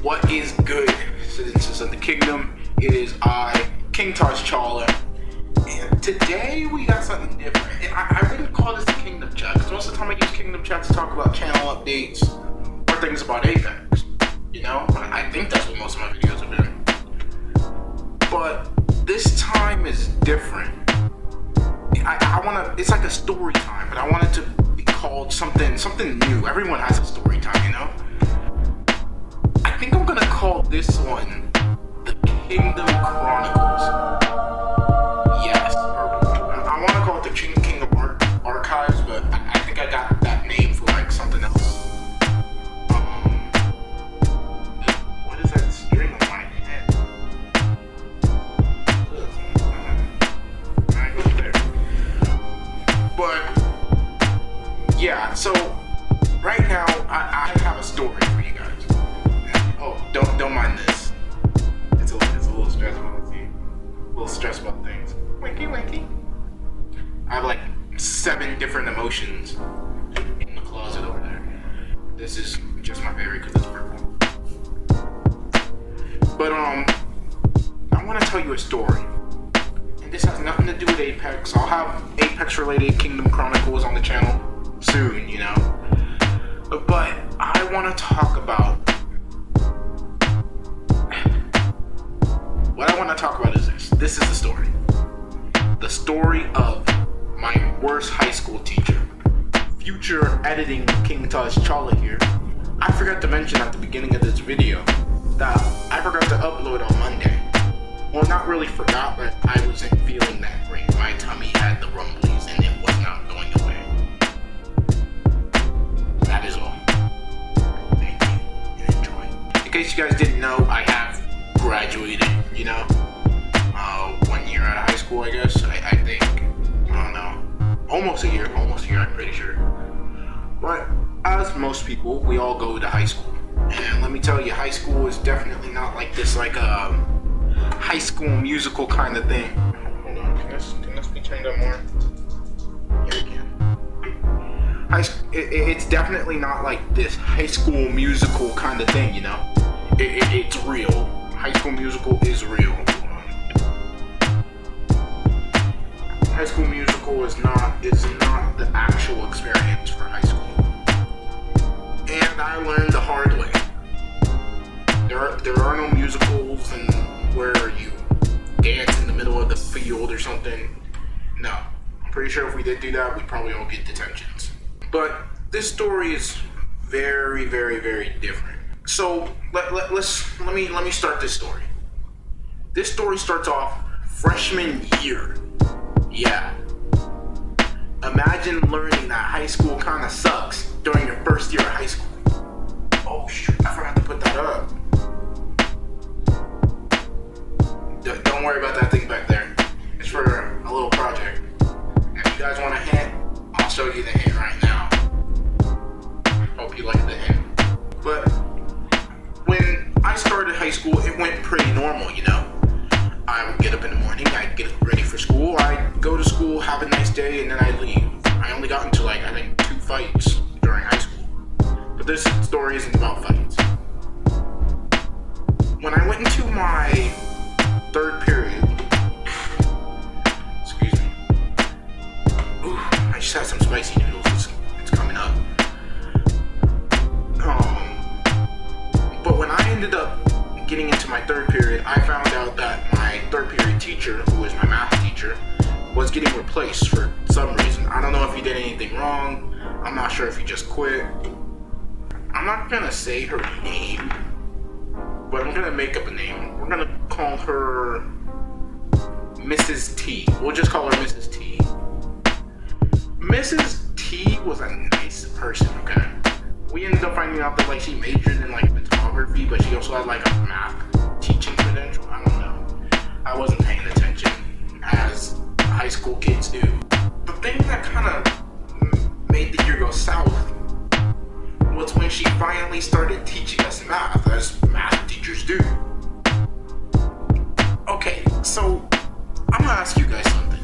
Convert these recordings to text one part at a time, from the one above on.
What is good, citizens of the kingdom? It is I, KingTahjChalla, and today we got something different. And I wouldn't call this the Kingdom Chat, because most of the time I use Kingdom Chat to talk about channel updates or things about Apex. You know, I think that's what most of my videos have been. But this time is different. It's like a story time, but I want it to be called something new. Everyone has a story time, you know? I think I'm gonna call this one the Kingdom Chronicles. Yes, I want to call it the Kingdom Archives, but I think I got that name for like something else. What is that string on my head? I go there. But yeah, so right now I have a story for you guys. Oh, don't mind this. It's a little stressful. A little stressed about things. Winky. I have like 7 different emotions in the closet over there. This is just my favorite because it's purple. But I want to tell you a story, and this has nothing to do with Apex. I'll have Apex-related Kingdom Chronicles on the channel soon, you know. But I want to talk about. What I want to talk about is this. This is the story. The story of my worst high school teacher. Future editing KingTahjChalla here. I forgot to mention at the beginning of this video that I forgot to upload on Monday. Well, not really forgot, but I wasn't feeling that great. My tummy had the rumblies and it was not going away. That is all. Thank you and enjoy. In case you guys didn't know, I have graduated, you know, 1 year out of high school, I guess. I think, I don't know, almost a year, I'm pretty sure. But as most people, we all go to high school, and let me tell you, high school is definitely not like this, like a High School Musical kind of thing. Hold on, can this be turned up more? Yeah, it can. It's definitely not like this High School Musical kind of thing, you know. It's real. High School Musical is real. High School Musical is not the actual experience for high school. And I learned the hard way. There are no musicals and where you dance in the middle of the field or something. No. I'm pretty sure if we did do that, we'd probably all get detentions. But this story is very, very, very different. So let me start this story. This story starts off freshman year. Yeah. Imagine learning that high school kind of sucks during your first year of high school. Oh shoot, I forgot to put that up. Don't worry about that thing back there. It's for a little project. If you guys want a hint, I'll show you the hint right now. Hope you like the hint. But when I started high school, it went pretty normal, you know. I would get up in the morning, I'd get ready for school, I'd go to school, have a nice day, and then I'd leave. I only got into like, I think 2 fights during high school. But this story isn't about fights. When I went into my 3rd period, excuse me. Ooh, I just had some spicy noodles, it's coming up. But when I ended up getting into my 3rd period, I found out that my 3rd period teacher, who was my math teacher, was getting replaced for some reason. I don't know if he did anything wrong. I'm not sure if he just quit. I'm not gonna say her name, but I'm gonna make up a name. We're gonna call her Mrs. T. We'll just call her Mrs. T. Mrs. T was a nice person, okay? We ended up finding out that like she majored in like photography, but she also had like a math teaching credential. I don't know. I wasn't paying attention as high school kids do. The thing that kind of made the year go south was when she finally started teaching us math, as math teachers do. Okay, so I'm gonna ask you guys something.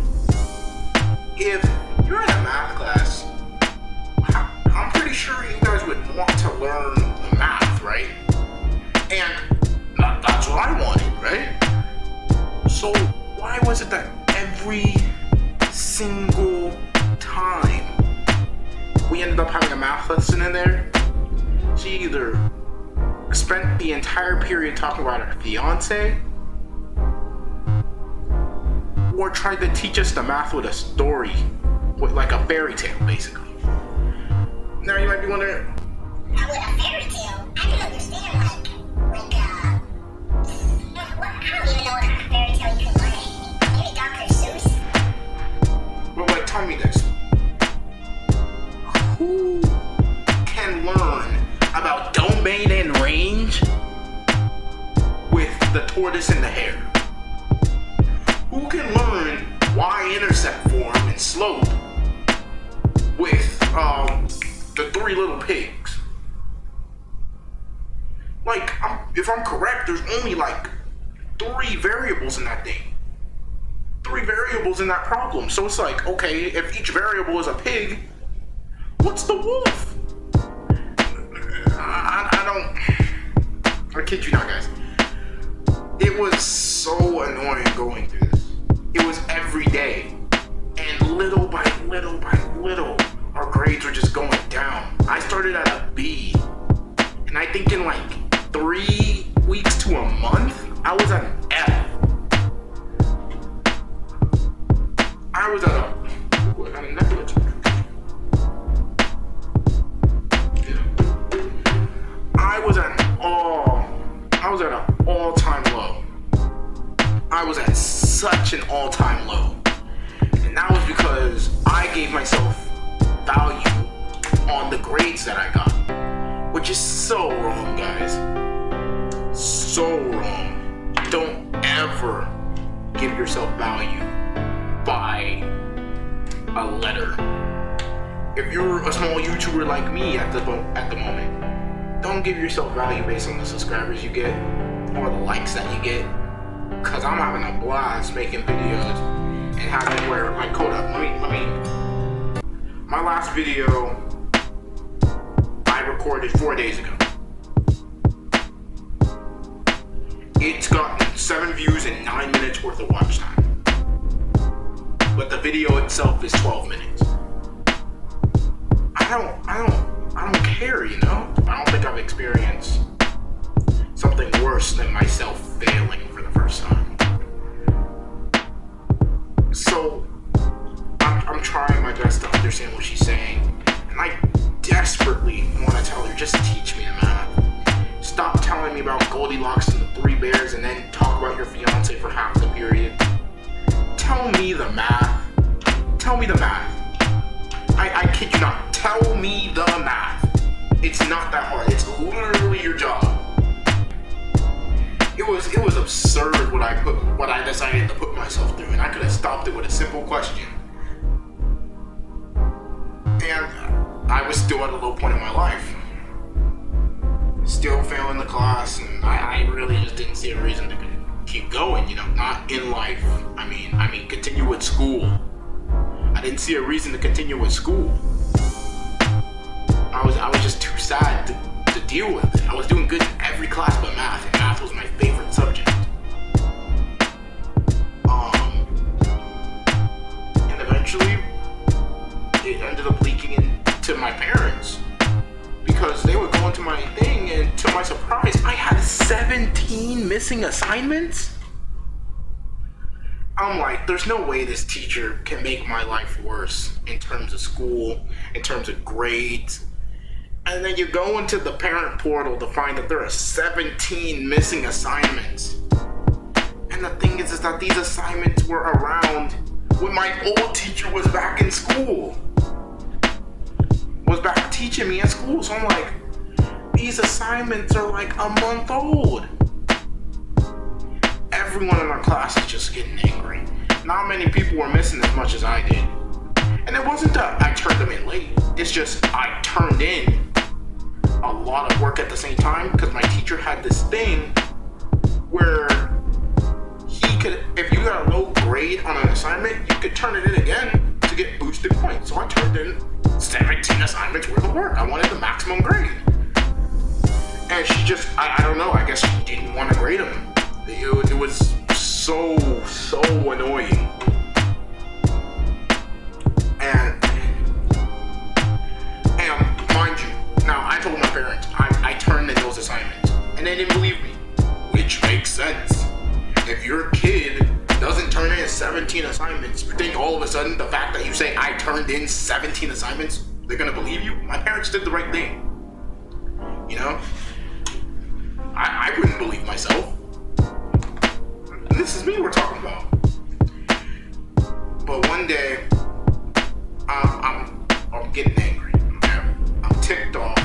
If you're in a math class, I'm pretty sure you guys would want to learn the math, right? And was it that every single time we ended up having a math lesson in there, she either spent the entire period talking about her fiance or tried to teach us the math with a story, with like a fairy tale, basically. Now you might be wondering, now with a fairy tale, I can understand I don't even know what kind of fairy tale you can learn. Maybe Dr. Seuss? Well, like, tell me this. Who can learn about domain and range with the tortoise and the hare? Who can learn y-intercept form and slope with the three little pigs? Like, if I'm correct, there's only like 3 variables in that thing. 3 variables in that problem. So it's like, okay, if each variable is a pig, what's the wolf? I kid you not, guys. It was so annoying going through this. It was every day. And little by little by little, our grades were just going down. I started at a B. And I think in like 3 weeks to a month, I was at an F. I was at a Netflix. I was at an all-time low. I was at such an all-time low. And that was because I gave myself value on the grades that I got. Which is so wrong, guys. So wrong. Don't ever give yourself value by a letter. If you're a small YouTuber like me at the moment, don't give yourself value based on the subscribers you get or the likes that you get. Cause I'm having a blast making videos and having where like hold up, let me my last video I recorded 4 days ago. It's gotten 7 views and 9 minutes worth of watch time. But the video itself is 12 minutes. I don't care, you know? I don't think I've experienced something worse than myself failing for the first time. So, I'm trying my best to understand what she's saying. And I desperately want to tell her, just teach me the math. Stop telling me about Goldilocks and the 3 bears and then talk about your fiance for half the period. Tell me the math. Tell me the math. I kid you not. Tell me the math. It's not that hard. It's literally your job. It was absurd what I decided to put myself through, and I could have stopped it with a simple question. And I was still at a low point in my life. Still failing the class, and I really just didn't see a reason to keep going, you know, not in life. I mean continue with school. I didn't see a reason to continue with school. I was just too sad to deal with it. I was doing good in every class but math, and math was my favorite subject. And eventually, it ended up leaking into my parents because they would go into my thing, and to my surprise, I had 17 missing assignments. I'm like, there's no way this teacher can make my life worse in terms of school, in terms of grades. And then you go into the parent portal to find that there are 17 missing assignments. And the thing is that these assignments were around when my old teacher was back in school. Was back teaching me at school. So I'm like, these assignments are like a month old. Everyone in our class is just getting angry. Not many people were missing as much as I did. And it wasn't that I turned them in late. It's just I turned in a lot of work at the same time because my teacher had this thing where he could, if you got a low grade on an assignment, you could turn it in again to get boosted points. So I turned in 17 assignments worth of work. I wanted the maximum grade. And she just, I don't know, I guess she didn't want to grade them. It was so annoying. And mind you, now I told my parents I turned in those assignments, and they didn't believe me, which makes sense. If your kid doesn't turn in 17 assignments, you think all of a sudden the fact that you say I turned in 17 assignments, they're gonna believe you? My parents did the right thing. You know? I wouldn't believe myself. And this is me we're talking about. But one day, I'm getting angry. Okay? I'm ticked off.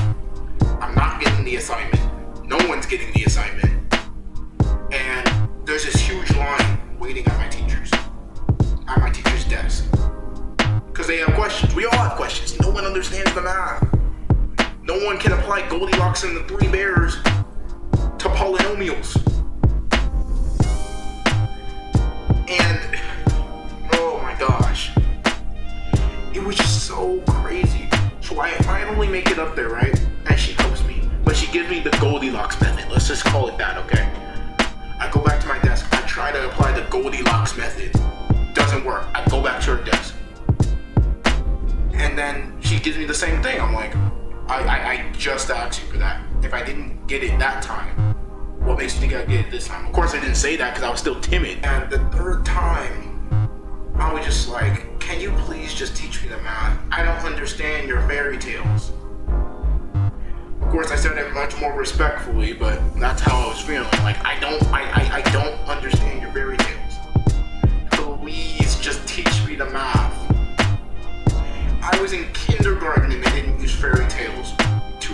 I'm not getting the assignment. No one's getting the assignment. And there's this huge line waiting at my teacher's desk. Because they have questions. We all have questions. No one understands the math. No one can apply Goldilocks and the Three Bears to polynomials. And, oh my gosh. It was just so crazy. So I finally make it up there, right? And she helps me. But she gives me the Goldilocks method. Let's just call it that, okay? I go back to my desk. I try to apply the Goldilocks method. Doesn't work. I go back to her desk. And then she gives me the same thing. I'm like, I just asked you for that. If I didn't get it that time, what makes you think I get it this time? Of course I didn't say that because I was still timid. And the third time, I was just like, can you please just teach me the math? I don't understand your fairy tales. Of course I said it much more respectfully, but that's how I was feeling. Like, I don't understand your fairy tales. Please just teach me the math. I was in kindergarten and they didn't use fairy tales to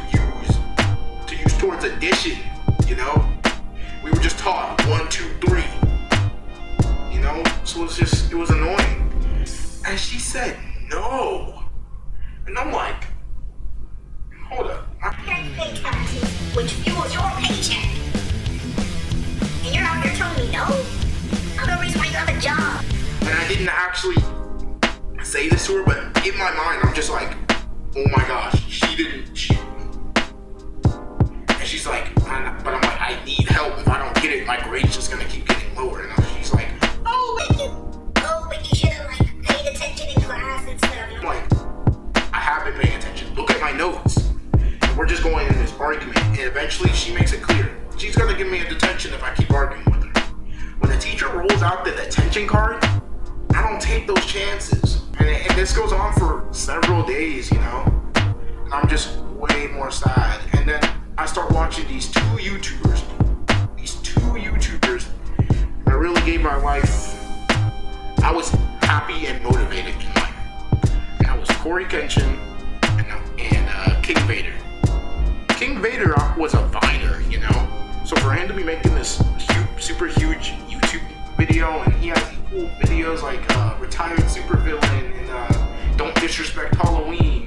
use towards addition, you know? We were just taught 1, 2, 3, you know? So it was annoying. And she said no. And I'm like, hold up. Your pay taxes, which fuels your paycheck. And you're out there telling me no? I'm the reason why you have a job. And I didn't actually say this to her, but in my mind, I'm just like, oh my gosh, she didn't cheat. And she's like, but I'm like, I need help. If I don't get it, my grade's just gonna keep getting lower. And she's like, but you should have like paid attention in class and stuff. I'm like, I have been paying attention. Look at my notes. And we're just going in this argument, and eventually she makes it clear. She's gonna give me a detention if I keep arguing with her. When the teacher rolls out the detention card, I don't take those chances. And this goes on for several days, you know? And I'm just way more sad. And then I start watching these two YouTubers that really gave my life. I was happy and motivated in life. And that was Corey Kenshin and King Vader. King Vader was a viner, you know? So for him to be making this super huge YouTube video, and he has cool videos like Retired Supervillain and Don't Disrespect Halloween,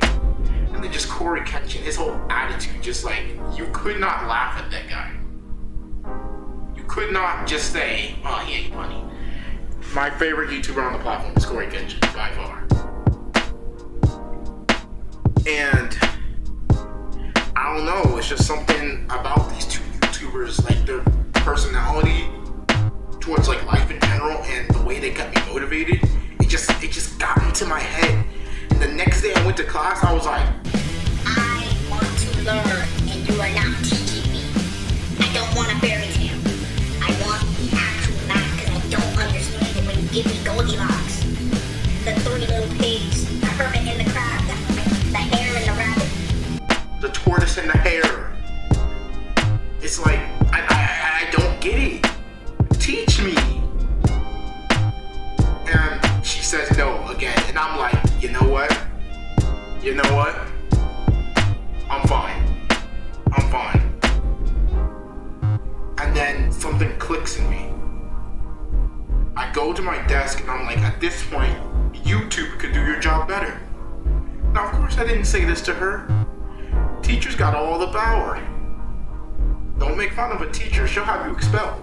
and then just Corey Kenshin, his whole attitude, just like, you could not laugh at that guy. You could not just say, oh, he ain't funny. My favorite YouTuber on the platform is Corey Kenshin, by far. And I don't know, it's just something about these two YouTubers, like their personality towards like life in general and the way they got me motivated. It just got into my head. And the next day I went to class, I was like, I want to learn and you are not teaching me. I don't want a fairy tale. I want the actual math because I don't understand it when you give me Goldilocks. The 3 little pigs, the hermit and the crab, the hare and the rabbit. The tortoise and the hare. It's like, I don't get it. Teach me. And she says no again. And I'm like, you know what? I'm fine. And then something clicks in me. I go to my desk and I'm like, at this point, YouTube could do your job better. Now, of course, I didn't say this to her. Teachers got all the power. Don't make fun of a teacher, she'll have you expelled.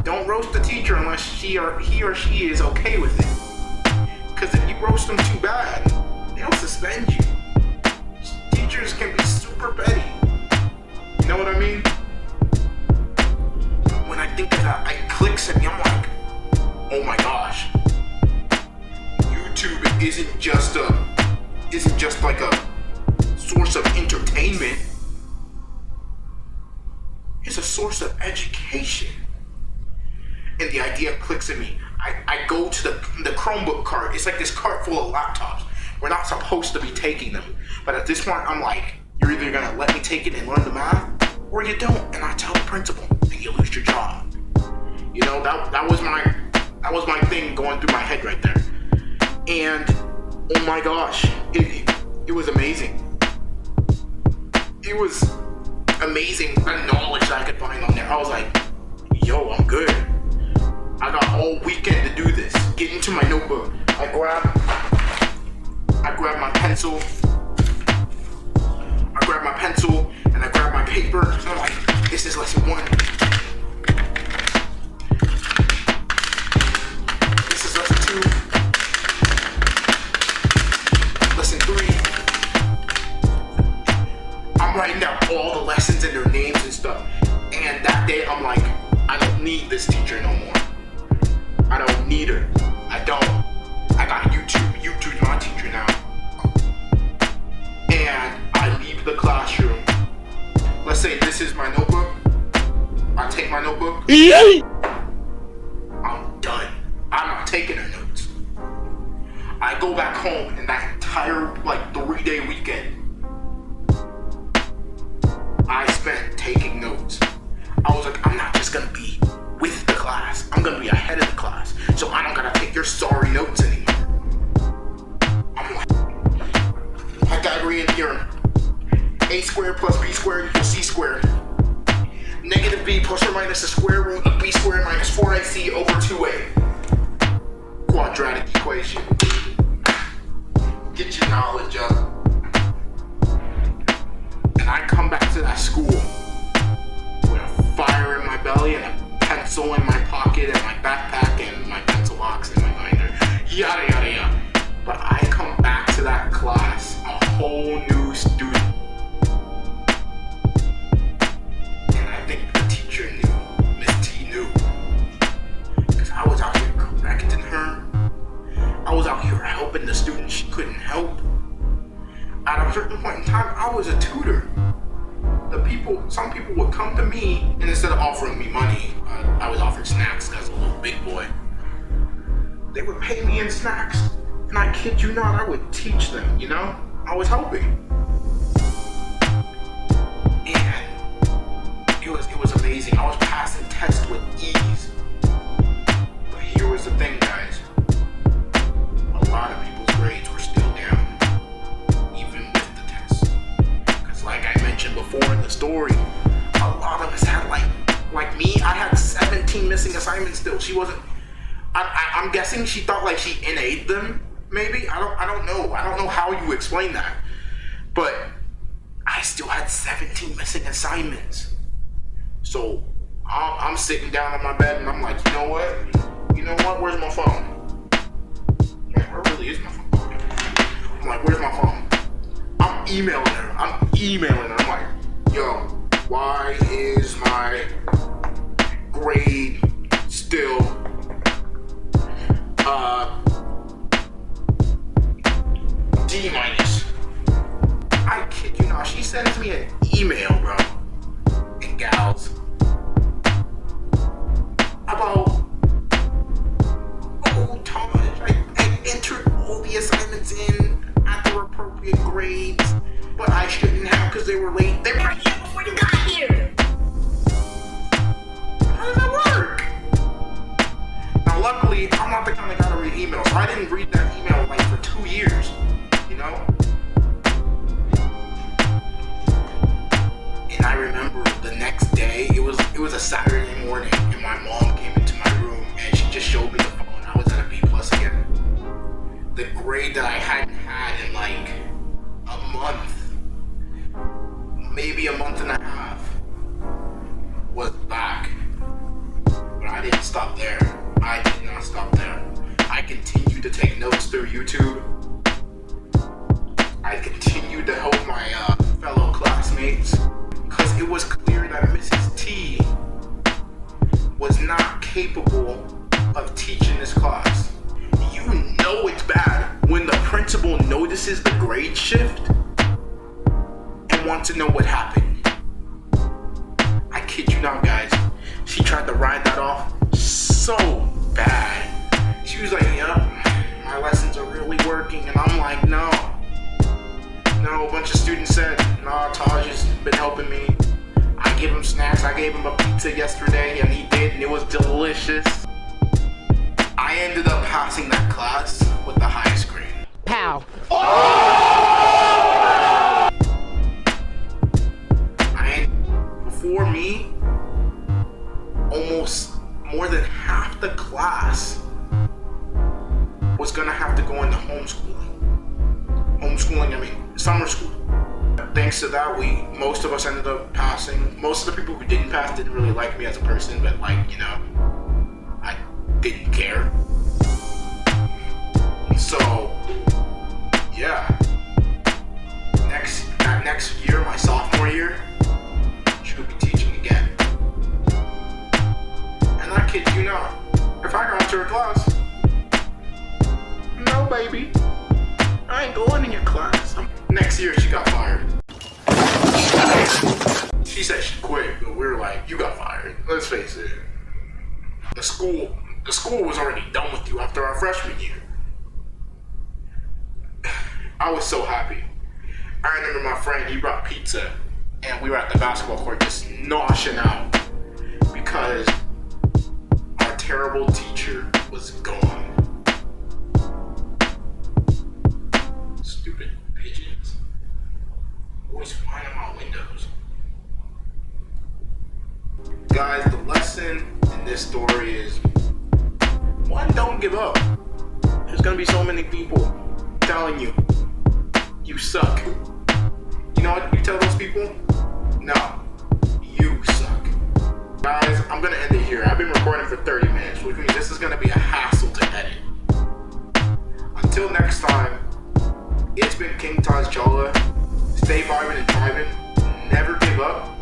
Don't roast the teacher unless he or she is okay with it. Because if you roast them too bad, they'll suspend you. Teachers can be super petty. You know what I mean? When I think of that, I click clicks in me. I'm like, oh my gosh, YouTube isn't just like a source of entertainment. It's a source of education. And the idea clicks in me. I go to the Chromebook cart. It's like this cart full of laptops. We're not supposed to be taking them. But at this point, I'm like, you're either gonna let me take it and learn the math, or you don't. And I tell the principal, and you lose your job. You know, that was my thing going through my head right there. And oh my gosh, it was amazing. It was amazing the knowledge that I could find on there. I was like, yo, I'm good. I got all weekend to do this. Get into my notebook. I grab my pencil. And I grab my paper. So I'm like, this is lesson 1. This is lesson 2. Lesson 3. I'm writing down all the lessons and their names and stuff. And that day I'm like, I don't need this teacher no more. I don't need her. I don't. I got YouTube. YouTube's my teacher now. And I leave the classroom. Let's say this is my notebook. I take my notebook. I'm done. I'm not taking her notes. I go back home, and that entire 3-day weekend I spent taking notes. I was like, I'm not just gonna be with the class. I'm gonna be ahead of the class. So I don't gotta take your sorry notes anymore. I'm like, Pythagorean theorem. A squared plus b squared equals c squared. Negative b plus or minus the square root of b squared minus 4ac over 2a. Quadratic equation. Get your knowledge up. And I come back to that school with a fire in my belly and a pencil in my pocket and my backpack and my pencil box and my binder. Yada yada yada. But I come back to that class a whole new student. And I think the teacher knew. Miss T knew. Because I was out here correcting her. I was out here helping the students she couldn't help. At a certain point in time, I was a tutor. Some people would come to me, and instead of offering me money, I was offered snacks because I was a little big boy. They would pay me in snacks, and I kid you not, I would teach them, you know? I was helping. And it was amazing. I was passing tests with ease. But here was the thing, guys. A lot of people's grades were still down, even with the tests. Because like I mentioned before in the story, a lot of us had like me, I had 17 missing assignments still. She wasn't, I'm guessing she thought like she innate them, maybe? I don't know. I don't know how you explain that. But I still had 17 missing assignments. So I'm sitting down on my bed and I'm like, you know what? Where's my phone? Like, where really is my phone? I'm like, where's my phone? I'm emailing her. I'm like, yo, why is my grade still D minus? I kid you not. She sends me an email, bro, and gals, about, oh, Tahj, I entered all the assignments in at their appropriate grades, but I shouldn't have because they were late. They were here before you got here. How does that work? Now, luckily, I'm not the kind of guy to read emails, so I didn't read that email like for 2 years, you know? And I remember the next day, it was a Saturday morning, and my mom came into my room, and she just showed me the phone. I was at a B+ again. The grade that I hadn't had in like a month, maybe a month and a half, was back. But I didn't stop there. I did not stop there. I continued to take notes through YouTube. I continued to help my fellow classmates, because it was clear that Mrs. T was not capable of teaching this class. You know it's bad when the principal notices the grade shift and wants to know what happened. I kid you not, guys. She tried to ride that off so bad. She was like, yep, my lessons are really working. And I'm like, no. A bunch of students said, nah, Taj has been helping me. I gave him snacks. I gave him a pizza yesterday, and he did, and it was delicious. I ended up passing that class with the highest grade. Pow. Before me, almost more than half the class was gonna have to go into homeschooling. I mean, summer school. Thanks to that, most of us ended up passing. Most of the people who didn't pass didn't really like me as a person, but like, you know, I didn't care. So, yeah. Next year, my sophomore year, she would be teaching again. And I kid you not, if I got into her class, no baby, I ain't going in your class. Next year, she got fired. She said she quit, but we were like, you got fired. Let's face it. The school was already done with you after our freshman year. I was so happy. I remember my friend, he brought pizza, and we were at the basketball court just noshing out because our terrible teacher was gone. Stupid pigeons. Always flying on my windows. Guys, the lesson in this story is, one, don't give up. There's gonna be so many people telling you, you suck. You know what you tell those people? No, you suck. Guys, I'm gonna end it here. I've been recording for 30 minutes, which means this is gonna be a hassle to edit. Until next time, it's been KingTahjChalla. Stay vibing and thriving. Never give up.